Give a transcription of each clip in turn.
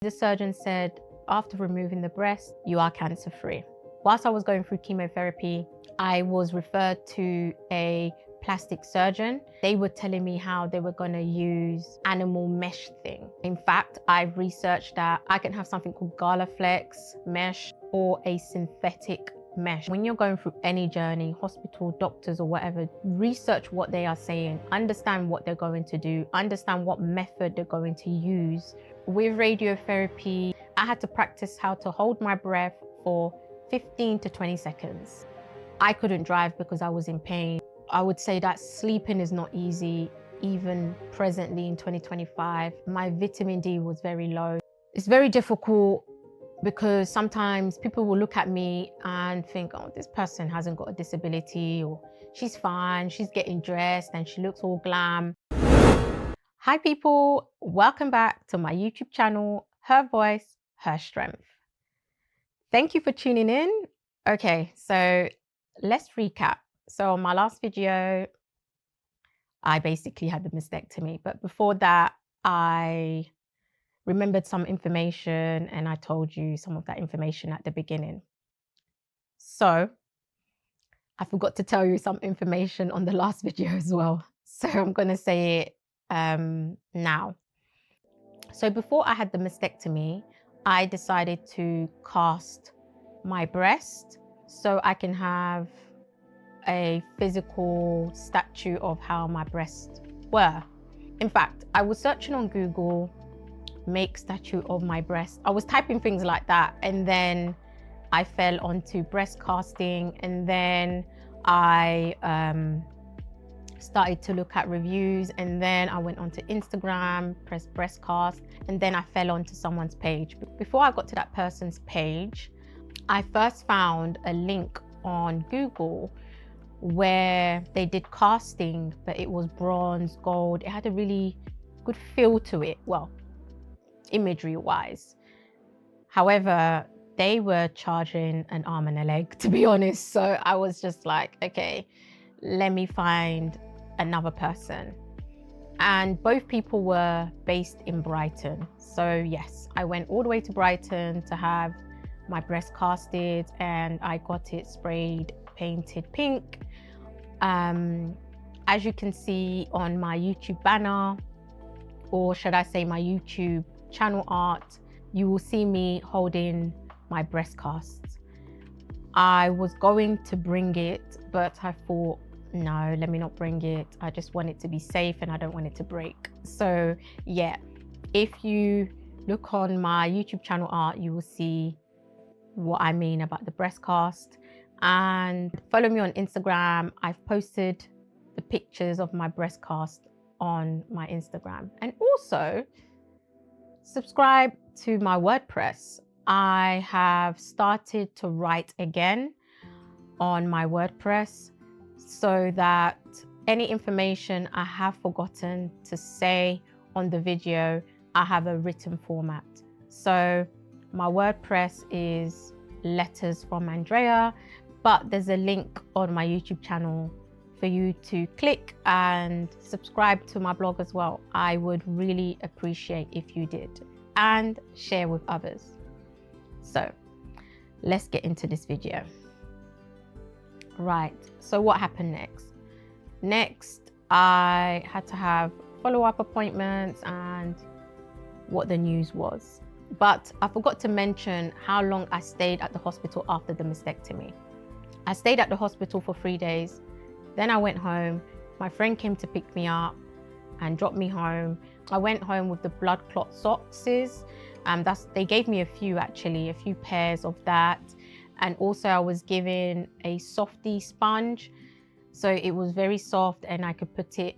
The surgeon said, after removing the breast, you are cancer-free. Whilst I was going through chemotherapy, I was referred to a plastic surgeon. They were telling me how they were going to use animal mesh thing. In fact, I've researched that I can have something called Galaflex mesh or a synthetic mesh. When you're going through any journey, hospital, doctors or whatever, research what they are saying, understand what they're going to do, understand what method they're going to use. With radiotherapy, I had to practice how to hold my breath for 15 to 20 seconds. I couldn't drive because I was in pain. I would say that sleeping is not easy, even presently in 2025. My vitamin D was very low. It's very difficult because sometimes people will look at me and think, oh, this person hasn't got a disability, or she's fine, she's getting dressed and she looks all glam. Hi people, welcome back to my YouTube channel, Her Voice, Her Strength. Thank you for tuning in. Okay, so let's recap. So on my last video, I basically had the mastectomy, but before that, I remembered some information and I told you some of that information at the beginning. So I forgot to tell you some information on the last video as well. So I'm going to say it now. So before I had the mastectomy, I decided to cast my breast so I can have a physical statue of how my breasts were. In fact, I was searching on Google, make statue of my breast. I was typing things like that, and then I fell onto breast casting, and then I started to look at reviews, and then I went onto Instagram, pressed breast cast, and then I fell onto someone's page. Before I got to that person's page, I first found a link on Google where they did casting, but it was bronze, gold. It had a really good feel to it, well, imagery wise. However, they were charging an arm and a leg, to be honest. So I was just like, okay, let me find another person. And both people were based in Brighton. So yes, I went all the way to Brighton to have my breast casted, and I got it sprayed, painted pink. As you can see on my YouTube banner, or should I say my YouTube channel art, you will see me holding my breast casts. I was going to bring it, but I thought, no, let me not bring it. I just want it to be safe and I don't want it to break. So yeah, if you look on my YouTube channel art, you will see what I mean about the breast cast. And follow me on Instagram. I've posted the pictures of my breast cast on my Instagram. And also subscribe to my WordPress. I have started to write again on my WordPress so that any information I have forgotten to say on the video, I have a written format. So my WordPress is Letters from Andrea, but there's a link on my YouTube channel for you to click and subscribe to my blog as well. I would really appreciate if you did, and share with others. So let's get into this video. Right, so what happened next? Next, I had to have follow-up appointments and what the news was. But I forgot to mention how long I stayed at the hospital after the mastectomy. I stayed at the hospital for 3 days. Then I went home. My friend came to pick me up and dropped me home. I went home with the blood clot socks. They gave me a few pairs of that. And also I was given a softy sponge. So it was very soft and I could put it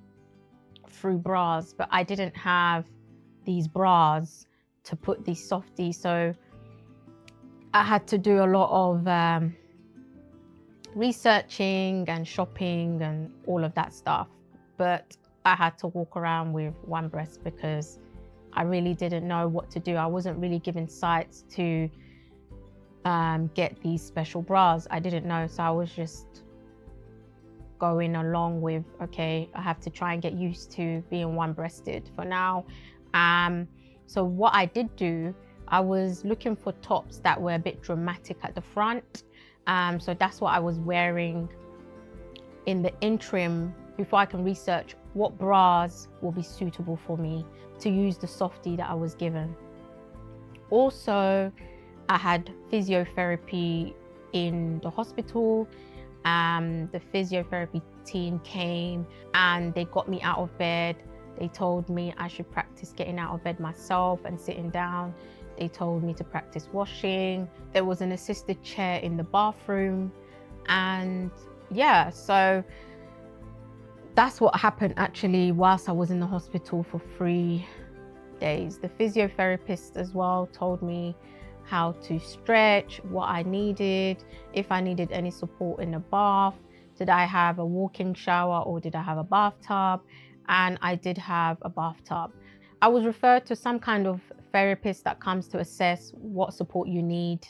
through bras, but I didn't have these bras to put these softies. So I had to do a lot of researching and shopping and all of that stuff. But I had to walk around with one breast because I really didn't know what to do. I wasn't really given sites to get these special bras. I didn't know, so I was just going along with, okay, I have to try and get used to being one-breasted for now. So what I did do I was looking for tops that were a bit dramatic at the front. So that's what I was wearing in the interim before I can research what bras will be suitable for me to use the softie that I was given. Also, I had physiotherapy in the hospital. The physiotherapy team came and they got me out of bed. They told me I should practice getting out of bed myself and sitting down. They told me to practice washing. There was an assisted chair in the bathroom. And yeah, so that's what happened actually whilst I was in the hospital for 3 days. The physiotherapist as well told me how to stretch, what I needed, if I needed any support in the bath. Did I have a walk-in shower or did I have a bathtub? And I did have a bathtub. I was referred to some kind of therapist that comes to assess what support you need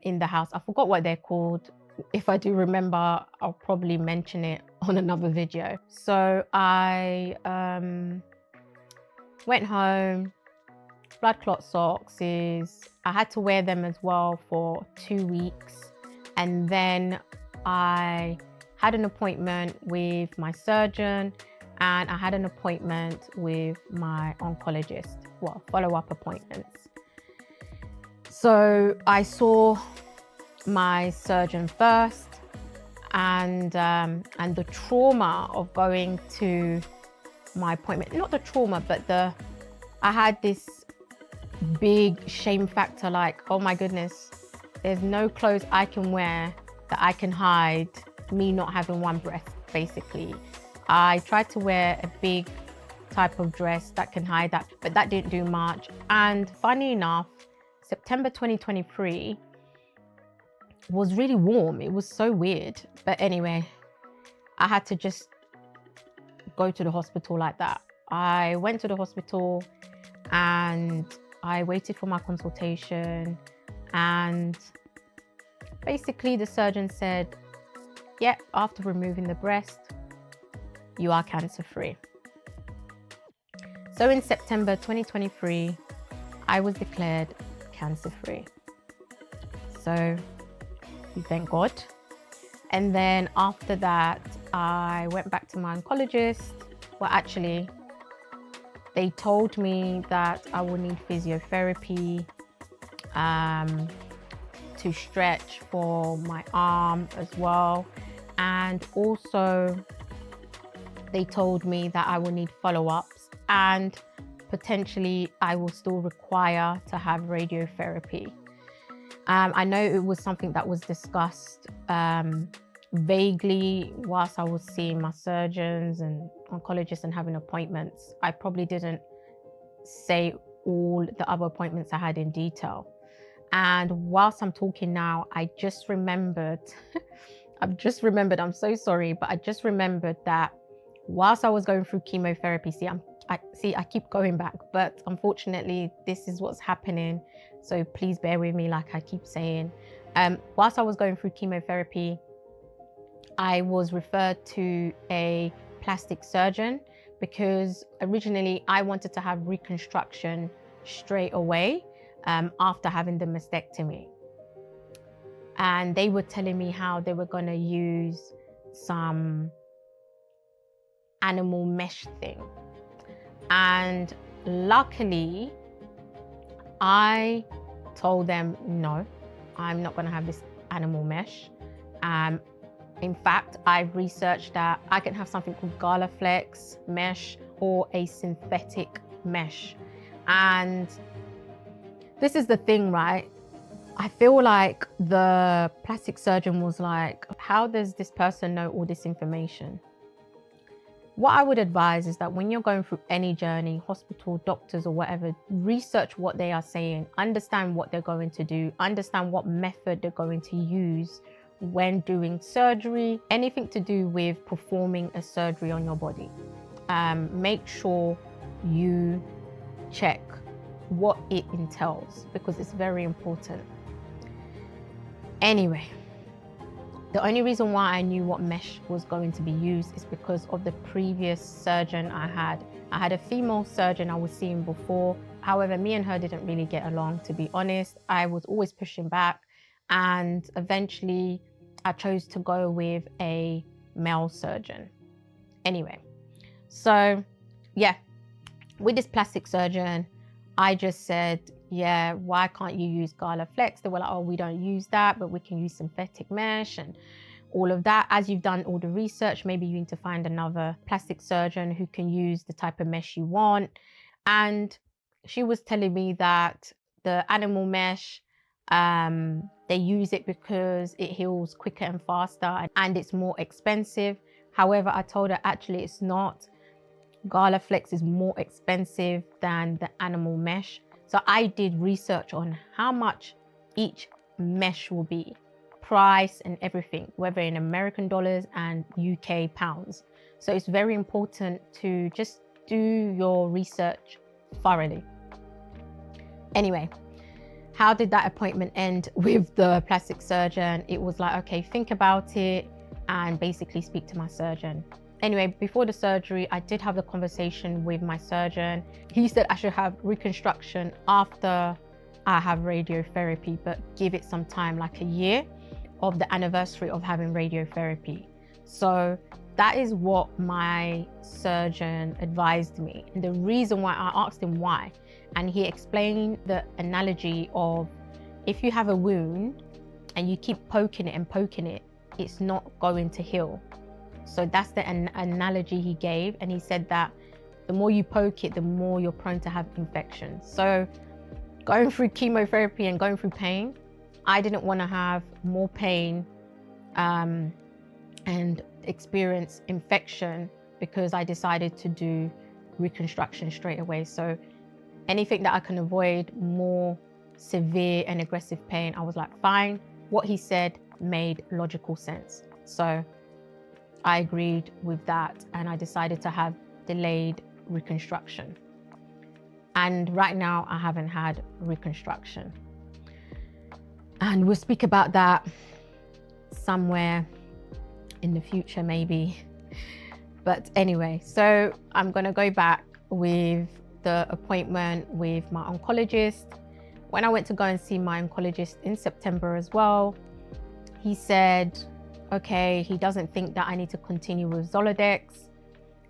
in the house. I forgot what they're called. If I do remember, I'll probably mention it on another video. So I went home. Blood clot socks I had to wear them as well for 2 weeks. And then I had an appointment with my surgeon and I had an appointment with my oncologist, well, follow-up appointments. So I saw my surgeon first, and the trauma of going to my appointment, not the trauma, but I had this big shame factor, like, oh my goodness, there's no clothes I can wear that I can hide me not having one breast, basically. I tried to wear a big type of dress that can hide that, but that didn't do much. And funny enough, September 2023 was really warm. It was so weird. But anyway, I had to just go to the hospital like that. I went to the hospital and I waited for my consultation, and basically the surgeon said, yeah, after removing the breast, you are cancer-free. So in September 2023, I was declared cancer-free. So we thank God. And then after that, I went back to my oncologist. Well, actually, they told me that I will need physiotherapy to stretch for my arm as well. And also, they told me that I will need follow-ups and potentially I will still require to have radiotherapy. I know it was something that was discussed vaguely whilst I was seeing my surgeons and oncologists and having appointments. I probably didn't say all the other appointments I had in detail. And whilst I'm talking now, I just remembered, I'm so sorry, but I just remembered that whilst I was going through chemotherapy, I keep going back, but unfortunately, this is what's happening. So please bear with me, like I keep saying. Whilst I was going through chemotherapy, I was referred to a plastic surgeon because originally I wanted to have reconstruction straight away after having the mastectomy. And they were telling me how they were going to use some animal mesh thing. And luckily, I told them, no, I'm not going to have this animal mesh. In fact, I've researched that I can have something called Galaflex mesh or a synthetic mesh. And this is the thing, right? I feel like the plastic surgeon was like, how does this person know all this information? What I would advise is that when you're going through any journey, hospital, doctors or whatever, research what they are saying, understand what they're going to do, understand what method they're going to use when doing surgery, anything to do with performing a surgery on your body. Make sure you check what it entails because it's very important. Anyway, the only reason why I knew what mesh was going to be used is because of the previous surgeon I had. I had a female surgeon I was seeing before. However, me and her didn't really get along, to be honest. I was always pushing back, and eventually I chose to go with a male surgeon. Anyway, so yeah, with this plastic surgeon, I just said, yeah, why can't you use Gala Flex? They were like, oh, we don't use that, but we can use synthetic mesh and all of that. As you've done all the research, maybe you need to find another plastic surgeon who can use the type of mesh you want. And she was telling me that the animal mesh, they use it because it heals quicker and faster and it's more expensive. However, I told her actually it's not. Gala Flex is more expensive than the animal mesh. So I did research on how much each mesh will be, price and everything, whether in American dollars and UK pounds. So it's very important to just do your research thoroughly. Anyway, how did that appointment end with the plastic surgeon? It was like, okay, think about it and basically speak to my surgeon. Anyway, before the surgery, I did have the conversation with my surgeon. He said I should have reconstruction after I have radiotherapy, but give it some time, like a year of the anniversary of having radiotherapy. So that is what my surgeon advised me. And the reason why, I asked him why, and he explained the analogy of if you have a wound and you keep poking it, it's not going to heal. So that's the analogy he gave. And he said that the more you poke it, the more you're prone to have infections. So going through chemotherapy and going through pain, I didn't want to have more pain and experience infection, because I decided to do reconstruction straight away. So anything that I can avoid more severe and aggressive pain, I was like, fine. What he said made logical sense. So I agreed with that and I decided to have delayed reconstruction. And right now I haven't had reconstruction. And we'll speak about that somewhere in the future maybe. But anyway, so I'm gonna go back with the appointment with my oncologist. When I went to go and see my oncologist in September as well, he said, okay, he doesn't think that I need to continue with Zoladex.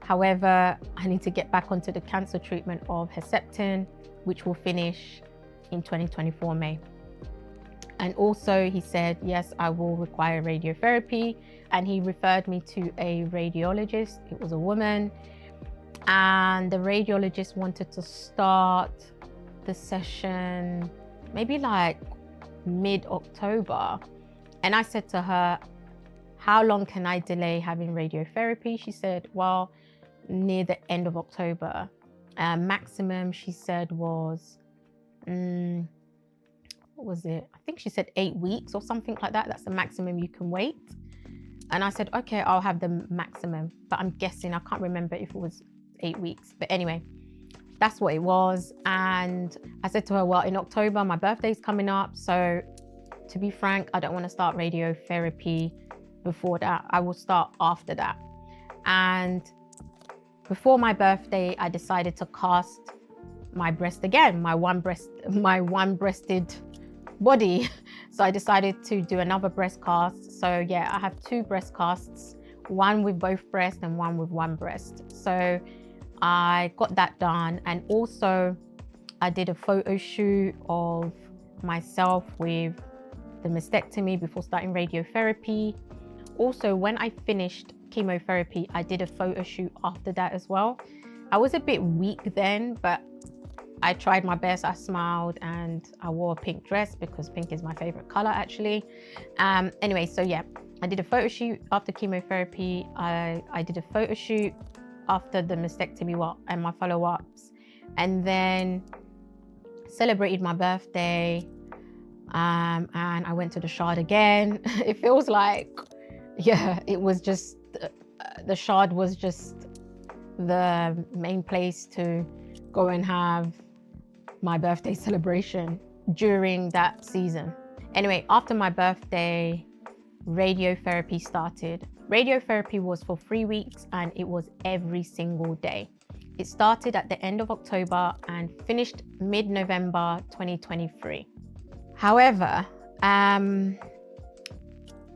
However, I need to get back onto the cancer treatment of Herceptin, which will finish in 2024 May. And also he said, yes, I will require radiotherapy. And he referred me to a radiologist. It was a woman. And the radiologist wanted to start the session maybe like mid-October. And I said to her, how long can I delay having radiotherapy? She said, well, near the end of October. Maximum, she said, was, what was it? I think she said 8 weeks or something like that. That's the maximum you can wait. And I said, okay, I'll have the maximum. But I'm guessing, I can't remember if it was 8 weeks. But anyway, that's what it was. And I said to her, well, in October, my birthday's coming up. So to be frank, I don't want to start radiotherapy before that. I will start after that. And before my birthday, I decided to cast my breast again, my one-breasted body. So I decided to do another breast cast. So yeah, I have 2 breast casts, one with both breasts and one with one breast. So I got that done. And also I did a photo shoot of myself with the mastectomy before starting radiotherapy. Also, when I finished chemotherapy, I did a photo shoot after that as well. I was a bit weak then, but I tried my best. I smiled and I wore a pink dress because pink is my favorite color actually. Anyway, so yeah, I did a photo shoot after chemotherapy. I did a photo shoot after the mastectomy and my follow-ups, and then celebrated my birthday. And I went to the Shard again. It feels like, yeah, it was just, the Shard was just the main place to go and have my birthday celebration during that season. Anyway, after my birthday, radiotherapy started. Radiotherapy was for 3 weeks and it was every single day. It started at the end of October and finished mid-November 2023. However,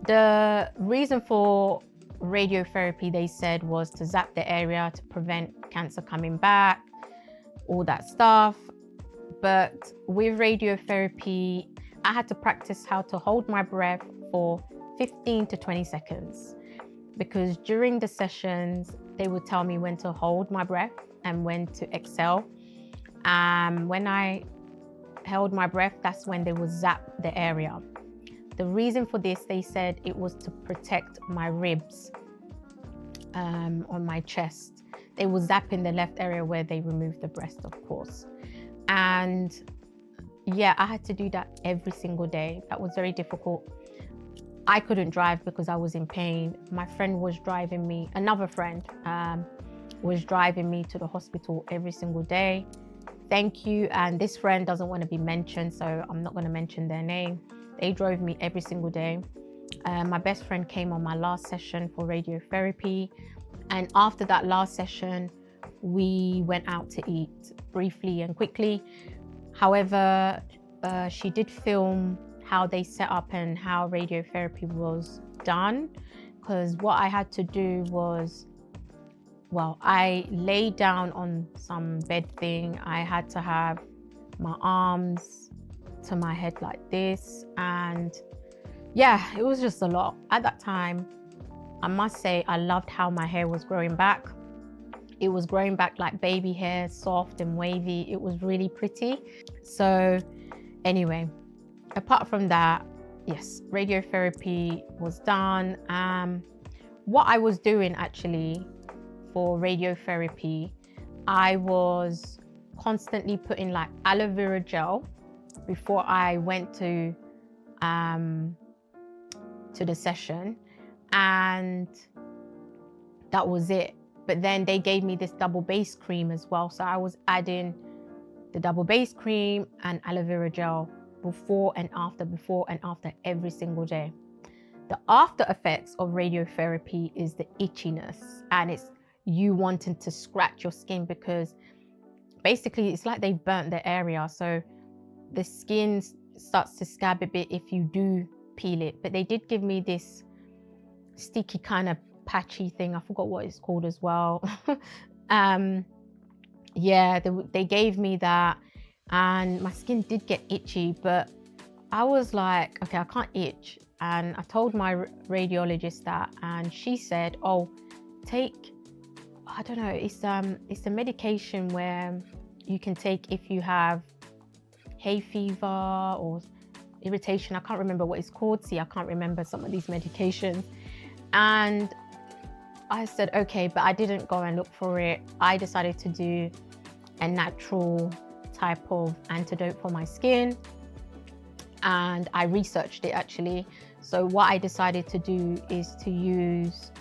the reason for radiotherapy, they said, was to zap the area to prevent cancer coming back, all that stuff. But with radiotherapy, I had to practice how to hold my breath for 15 to 20 seconds, because during the sessions, they would tell me when to hold my breath and when to exhale. When I held my breath, that's when they would zap the area. The reason for this, they said, it was to protect my ribs on my chest. They would zap in the left area where they removed the breast, of course. And yeah, I had to do that every single day. That was very difficult. I couldn't drive because I was in pain. My friend was driving me, another friend was driving me to the hospital every single day. Thank you. And this friend doesn't want to be mentioned, so I'm not going to mention their name. They drove me every single day. My best friend came on my last session for radiotherapy. And after that last session, we went out to eat briefly and quickly. However, she did film how they set up and how radiotherapy was done. Because what I had to do was, well, I laid down on some bed thing. I had to have my arms to my head like this. And yeah, it was just a lot. At that time, I must say, I loved how my hair was growing back. It was growing back like baby hair, soft and wavy. It was really pretty. So anyway, apart from that, yes, radiotherapy was done. What I was doing actually for radiotherapy, I was constantly putting like aloe vera gel before I went to the session, and that was it. But then they gave me this double base cream as well, so I was adding the double base cream and aloe vera gel before and after every single day. The after effects of radiotherapy is the itchiness, and it's you wanting to scratch your skin, because basically it's like they've burnt the area, so the skin starts to scab a bit if you do peel it. But they did give me this sticky kind of patchy thing, I forgot what it's called as well. Yeah, they gave me that, and my skin did get itchy, but I was like, okay, I can't itch. And I told my radiologist that, and she said, oh, take, I don't know, it's a medication where you can take if you have hay fever or irritation. I can't remember what it's called. See, I can't remember some of these medications. And I said, okay, but I didn't go and look for it. I decided to do a natural type of antidote for my skin. And I researched it actually. So what I decided to do is to use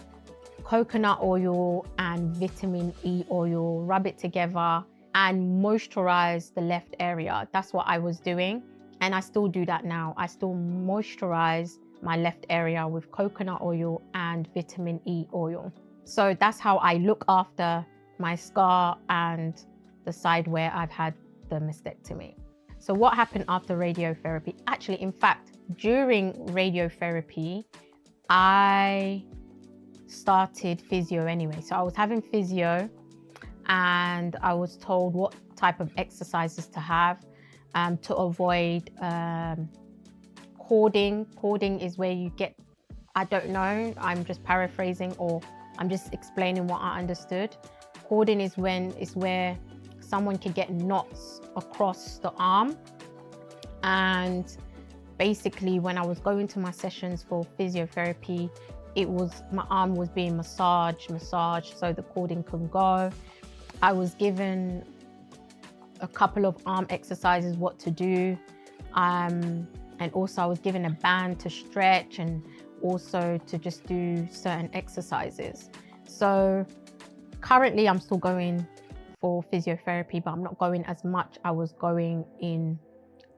coconut oil and vitamin E oil, rub it together and moisturize the left area. That's what I was doing. And I still do that now. I still moisturize my left area with coconut oil and vitamin E oil. So that's how I look after my scar and the side where I've had the mastectomy. So what happened after radiotherapy? Actually, in fact, during radiotherapy, I started physio anyway. So I was having physio, and I was told what type of exercises to have to avoid cording. Cording is where you get, I don't know, I'm just paraphrasing or I'm just explaining what I understood. Cording is where someone can get knots across the arm. And basically when I was going to my sessions for physiotherapy, my arm was being massaged so the cording could go. I was given a couple of arm exercises, what to do. And also I was given a band to stretch and also to just do certain exercises. So currently I'm still going for physiotherapy, but I'm not going as much. I was going in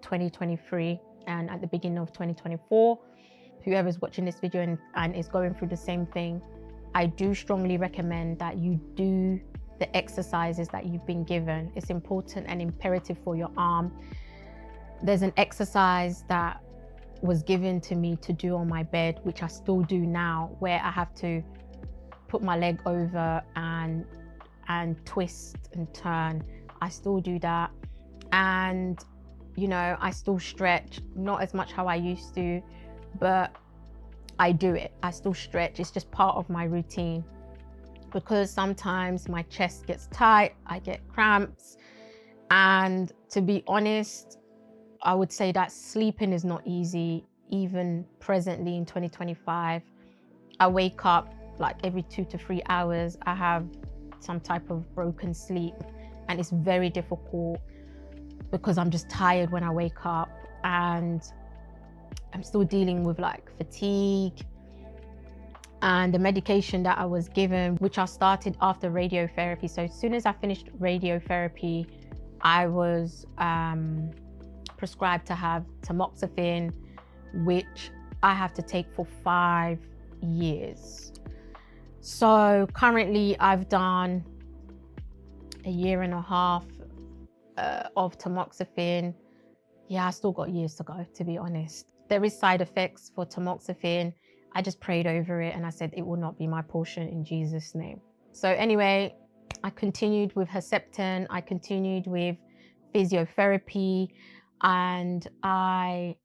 2023 and at the beginning of 2024. Whoever's watching this video and is going through the same thing, I do strongly recommend that you do the exercises that you've been given. It's important and imperative for your arm. There's an exercise that was given to me to do on my bed, which I still do now, where I have to put my leg over and twist and turn. I still do that. And, you know, I still stretch, not as much how I used to, but I do it. I still stretch. It's just part of my routine, because sometimes my chest gets tight, I get cramps. And to be honest, I would say that sleeping is not easy, even presently in 2025. I wake up like every 2 to 3 hours. I have some type of broken sleep, and it's very difficult because I'm just tired when I wake up, and I'm still dealing with like fatigue. And the medication that I was given, which I started after radiotherapy. So as soon as I finished radiotherapy, I was prescribed to have tamoxifen, which I have to take for 5 years. So currently I've done a 1.5 years of tamoxifen. Yeah, I still got years to go, to be honest. There is side effects for tamoxifen. I just prayed over it and I said it will not be my portion in Jesus' name. So anyway, I continued with Herceptin. I continued with physiotherapy, and I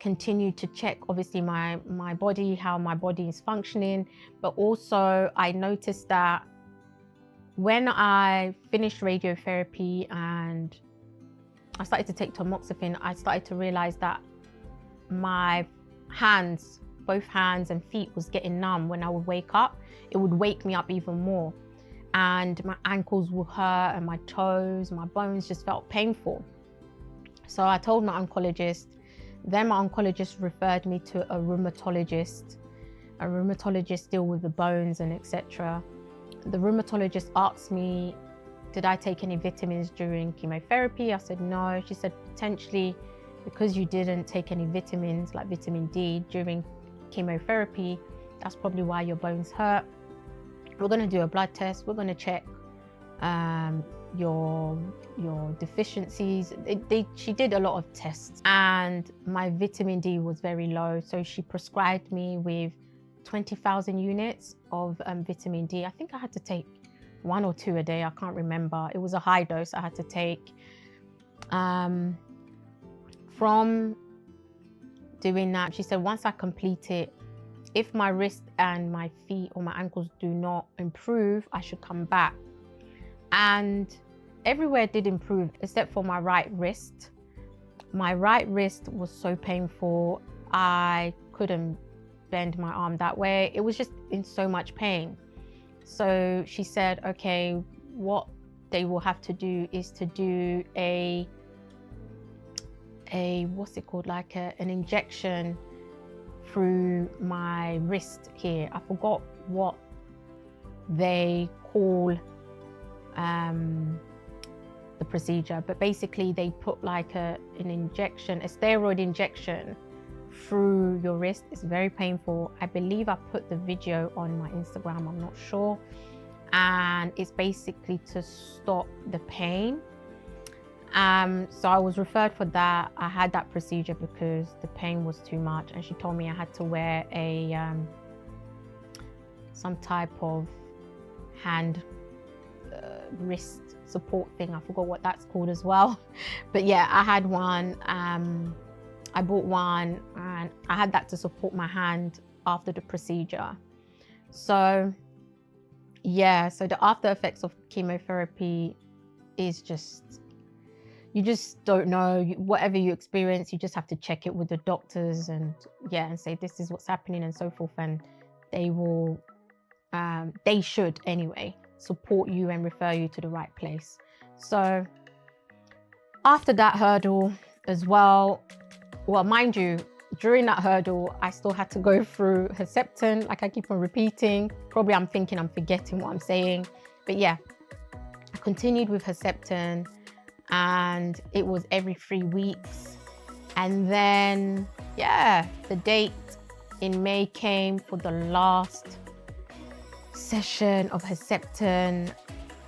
continued to check obviously my body, how my body is functioning. But also I noticed that when I finished radiotherapy and I started to take tamoxifen, I started to realize that my hands, both hands and feet, was getting numb. When I would wake up, it would wake me up even more, and my ankles would hurt and my toes, my bones just felt painful. So I told my oncologist. Then my oncologist referred me to a rheumatologist. A rheumatologist deals with the bones and etc. The rheumatologist asked me, did I take any vitamins during chemotherapy? I said no. She said, potentially because you didn't take any vitamins like vitamin D during chemotherapy, that's probably why your bones hurt. We're going to do a blood test. We're going to check your deficiencies. She did a lot of tests, and my vitamin D was very low. So she prescribed me with 20,000 units of vitamin D. I think I had to take 1 or 2 a day. I can't remember. It was a high dose I had to take. From doing that, she said, once I complete it, if my wrist and my feet or my ankles do not improve, I should come back. And everywhere did improve except for my right wrist. My right wrist was so painful. I couldn't bend my arm that way. It was just in so much pain. So she said, okay, what they will have to do is to do a what's it called, like an injection through my wrist here. I forgot what they call the procedure, but basically they put like an injection, a steroid injection through your wrist. It's very painful. I believe I put the video on my Instagram, I'm not sure. And it's basically to stop the pain. So I was referred for that. I had that procedure because the pain was too much, and she told me I had to wear a some type of hand wrist support thing. I forgot what that's called as well. But yeah, I had one. I bought one and I had that to support my hand after the procedure. So yeah, so the after effects of chemotherapy is just, you just don't know. Whatever you experience, you just have to check it with the doctors and yeah, and say this is what's happening and so forth, and they will they should anyway support you and refer you to the right place. So after that hurdle as well, mind you, during that hurdle, I still had to go through Herceptin, like I keep on repeating. Probably I'm thinking I'm forgetting what I'm saying. But yeah, I continued with Herceptin and it was every 3 weeks. And then, yeah, the date in May came for the last session of Herceptin.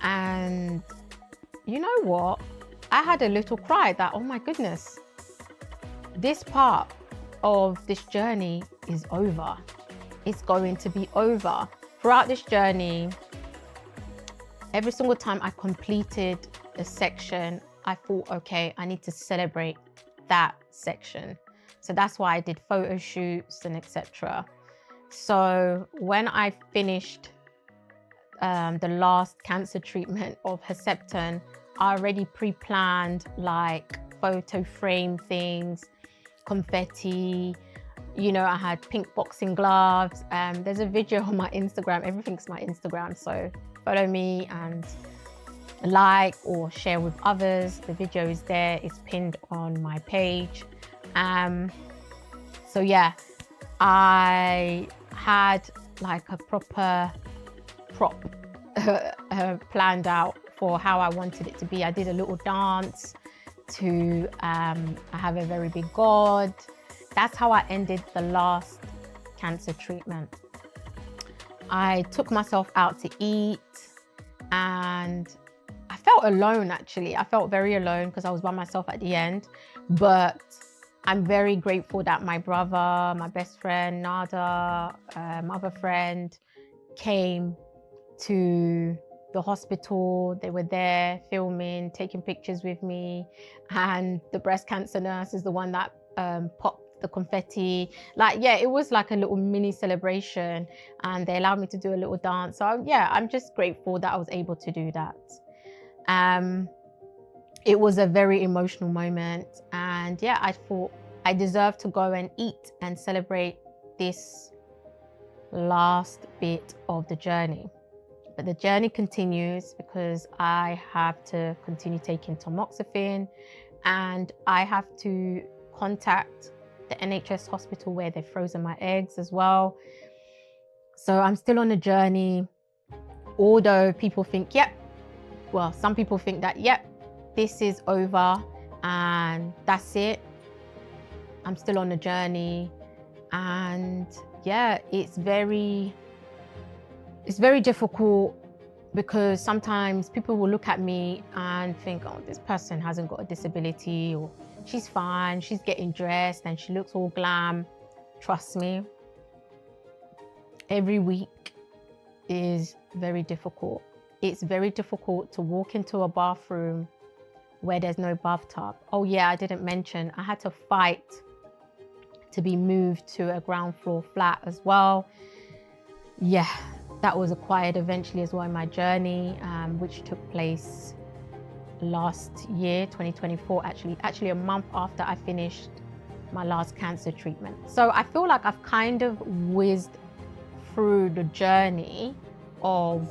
And you know what? I had a little cry that, oh my goodness, this part of this journey is over. It's going to be over. Throughout this journey, every single time I completed a section, I thought, okay, I need to celebrate that section. So that's why I did photo shoots and etc. So when I finished the last cancer treatment of Herceptin, I already pre-planned like photo frame things, confetti, you know, I had pink boxing gloves. There's a video on my Instagram, everything's my Instagram, so follow me and like or share with others. The video is there, it's pinned on my page. So yeah, I had like a proper prop planned out for how I wanted it to be. I did a little dance to I have a very big God. That's how I ended the last cancer treatment. I took myself out to eat and I felt alone actually. I felt very alone because I was by myself at the end, but I'm very grateful that my brother, my best friend, Nada, my other friend came to the hospital. They were there filming, taking pictures with me. And the breast cancer nurse is the one that popped the confetti. Like, yeah, it was like a little mini celebration and they allowed me to do a little dance. So yeah, I'm just grateful that I was able to do that. It was a very emotional moment. And yeah, I thought I deserved to go and eat and celebrate this last bit of the journey. But the journey continues because I have to continue taking tamoxifen and I have to contact the NHS hospital where they've frozen my eggs as well. So I'm still on a journey, although people think, yep, well, some people think that, yep, this is over and that's it. I'm still on a journey and yeah, it's very difficult because sometimes people will look at me and think, oh, this person hasn't got a disability, or she's fine, she's getting dressed and she looks all glam. Trust me, every week is very difficult. It's very difficult to walk into a bathroom where there's no bathtub. Oh yeah, I didn't mention, I had to fight to be moved to a ground floor flat as well. Yeah, that was acquired eventually as well in my journey, which took place last year, 2024, actually a month after I finished my last cancer treatment. So I feel like I've kind of whizzed through the journey of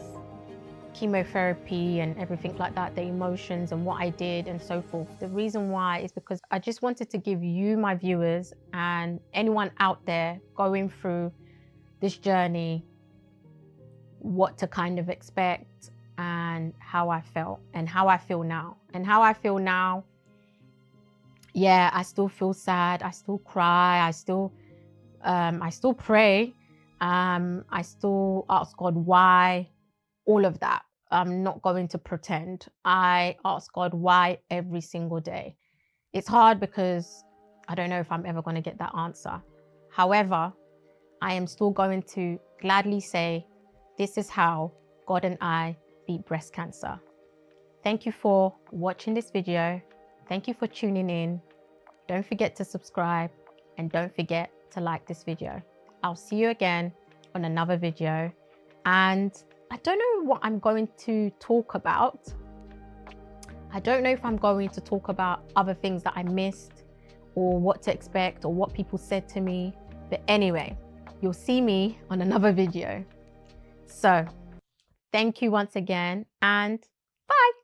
chemotherapy and everything like that, the emotions and what I did and so forth. The reason why is because I just wanted to give you, my viewers, and anyone out there going through this journey, what to kind of expect and how I felt and how I feel now. And how I feel now, yeah, I still feel sad, I still cry, I still pray, I still ask God why, all of that. I'm not going to pretend. I ask God why every single day. It's hard because I don't know if I'm ever going to get that answer. However, I am still going to gladly say, this is how God and I beat breast cancer. Thank you for watching this video. Thank you for tuning in. Don't forget to subscribe and don't forget to like this video. I'll see you again on another video. And I don't know what I'm going to talk about. I don't know if I'm going to talk about other things that I missed or what to expect or what people said to me. But anyway, you'll see me on another video. So thank you once again and bye.